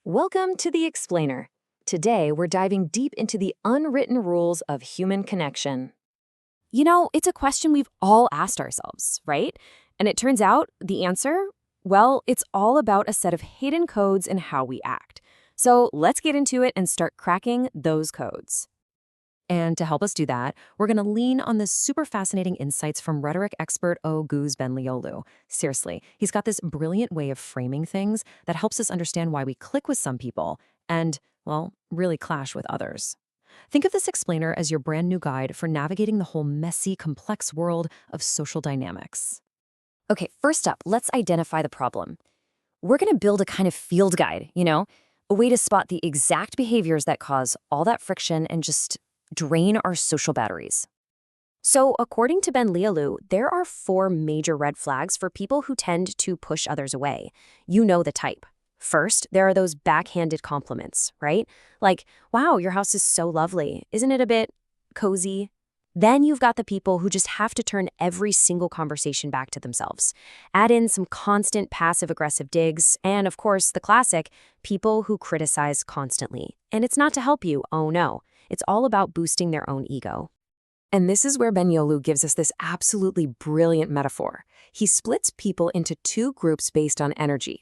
Welcome to The Explainer. Today, we're diving deep into the unwritten rules of human connection. It's a question we've all asked ourselves, right? And it turns out the answer, well, it's all about a set of hidden codes in how we act. So let's get into it and start cracking those codes. And to help us do that, we're going to lean on the super fascinating insights from rhetoric expert Oğuz Benlioğlu. Seriously, he's got this brilliant way of framing things that helps us understand why we click with some people and, well, really clash with others. Think of this explainer as your brand new guide for navigating the whole messy, complex world of social dynamics. Okay, first up, let's identify the problem. We're going to build a kind of field guide, a way to spot the exact behaviors that cause all that friction and just drain our social batteries. So, according to Benlioğlu, there are 4 major red flags for people who tend to push others away. You know the type. First, there are those backhanded compliments, right? Like, wow, your house is so lovely. Isn't it a bit cozy? Then you've got the people who just have to turn every single conversation back to themselves. Add in some constant passive-aggressive digs, and of course, the classic, people who criticize constantly. And it's not to help you, oh no. It's all about boosting their own ego. And this is where Benlioğlu gives us this absolutely brilliant metaphor. He splits people into 2 groups based on energy.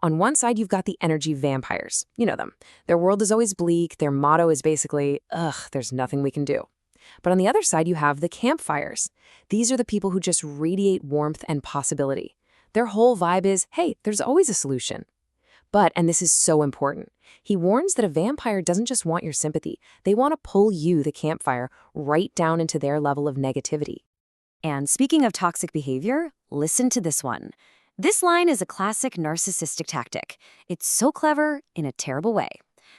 On one side, you've got the energy vampires. You know them. Their world is always bleak. Their motto is basically, there's nothing we can do. But on the other side, you have the campfires. These are the people who just radiate warmth and possibility. Their whole vibe is, hey, there's always a solution. But, and this is so important, he warns that a vampire doesn't just want your sympathy. They want to pull you, the campfire, right down into their level of negativity. And speaking of toxic behavior, listen to this one. This line is a classic narcissistic tactic. It's so clever in a terrible way.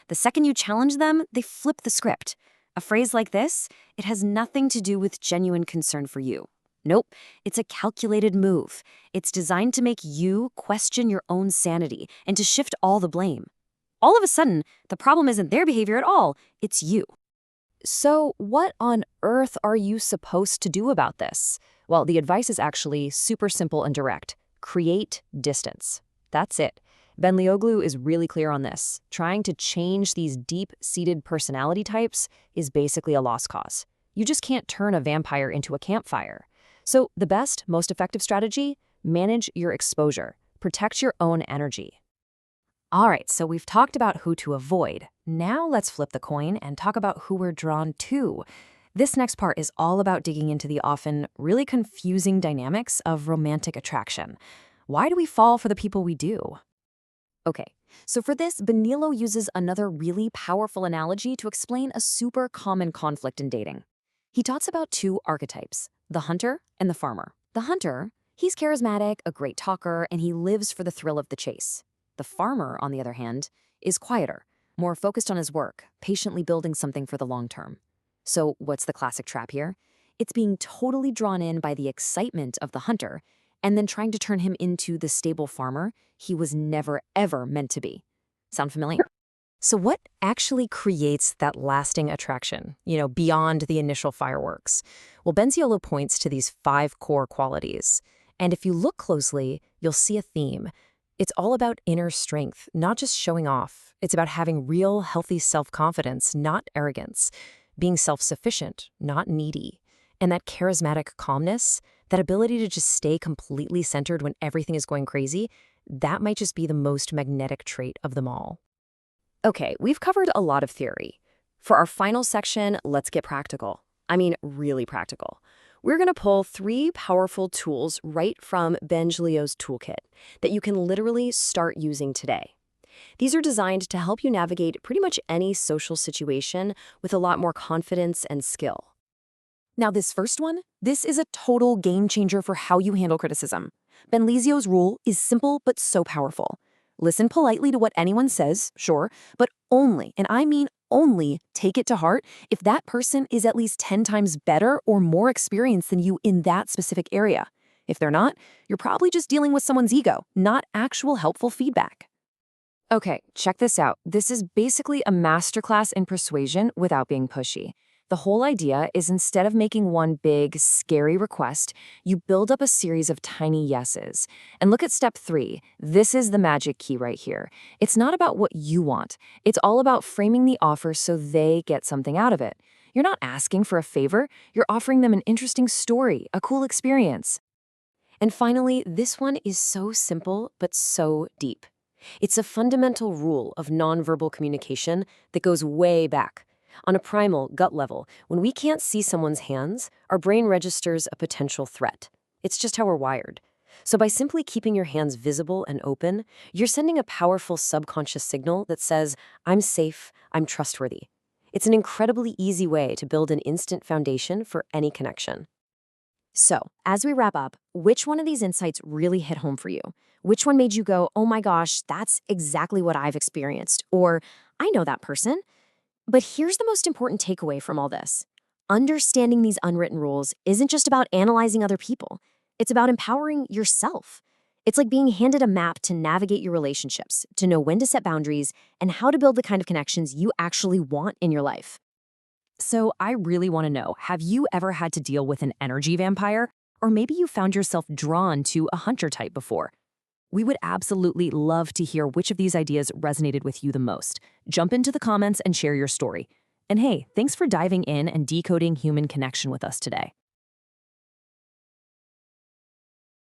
The second you challenge them, they flip the script. A phrase like this, it has nothing to do with genuine concern for you. Nope, it's a calculated move. It's designed to make you question your own sanity and to shift all the blame. All of a sudden, the problem isn't their behavior at all, it's you. So what on earth are you supposed to do about this? Well, the advice is actually super simple and direct. Create distance. That's it. Benlioğlu is really clear on this. Trying to change these deep-seated personality types is basically a lost cause. You just can't turn a vampire into a campfire. So the best, most effective strategy? Manage your exposure. Protect your own energy. All right, so we've talked about who to avoid. Now let's flip the coin and talk about who we're drawn to. This next part is all about digging into the often really confusing dynamics of romantic attraction. Why do we fall for the people we do? Okay, so for this, Benlioğlu uses another really powerful analogy to explain a super common conflict in dating. He talks about 2 archetypes, the hunter and the farmer. The hunter, he's charismatic, a great talker, and he lives for the thrill of the chase. The farmer, on the other hand, is quieter, more focused on his work, patiently building something for the long term. So what's the classic trap here? It's being totally drawn in by the excitement of the hunter and then trying to turn him into the stable farmer he was never, ever meant to be. Sound familiar? So what actually creates that lasting attraction, beyond the initial fireworks? Well, Benlioğlu points to these 5 core qualities. And if you look closely, you'll see a theme. It's all about inner strength, not just showing off. It's about having real, healthy self-confidence, not arrogance. Being self-sufficient, not needy. And that charismatic calmness, that ability to just stay completely centered when everything is going crazy, that might just be the most magnetic trait of them all. Okay, we've covered a lot of theory. For our final section, let's get practical. I mean, really practical. We're going to pull 3 powerful tools right from Benlioğlu's toolkit that you can literally start using today. These are designed to help you navigate pretty much any social situation with a lot more confidence and skill. Now, this first one, this is a total game changer for how you handle criticism. Benlioğlu's rule is simple but so powerful. Listen politely to what anyone says, sure, but only, and I mean only, take it to heart if that person is at least 10 times better or more experienced than you in that specific area. If they're not, you're probably just dealing with someone's ego, not actual helpful feedback. Okay, check this out. This is basically a masterclass in persuasion without being pushy. The whole idea is instead of making one big, scary request, you build up a series of tiny yeses. And look at step 3. This is the magic key right here. It's not about what you want. It's all about framing the offer so they get something out of it. You're not asking for a favor. You're offering them an interesting story, a cool experience. And finally, this one is so simple, but so deep. It's a fundamental rule of nonverbal communication that goes way back. On a primal, gut level, when we can't see someone's hands, our brain registers a potential threat. It's just how we're wired. So by simply keeping your hands visible and open, you're sending a powerful subconscious signal that says, I'm safe, I'm trustworthy. It's an incredibly easy way to build an instant foundation for any connection. So, as we wrap up, which one of these insights really hit home for you? Which one made you go, oh my gosh, that's exactly what I've experienced, or I know that person? But here's the most important takeaway from all this. Understanding these unwritten rules isn't just about analyzing other people. It's about empowering yourself. It's like being handed a map to navigate your relationships, to know when to set boundaries, and how to build the kind of connections you actually want in your life. So I really want to know, have you ever had to deal with an energy vampire? Or maybe you found yourself drawn to a hunter type before? We would absolutely love to hear which of these ideas resonated with you the most. Jump into the comments and share your story. And hey, thanks for diving in and decoding human connection with us today.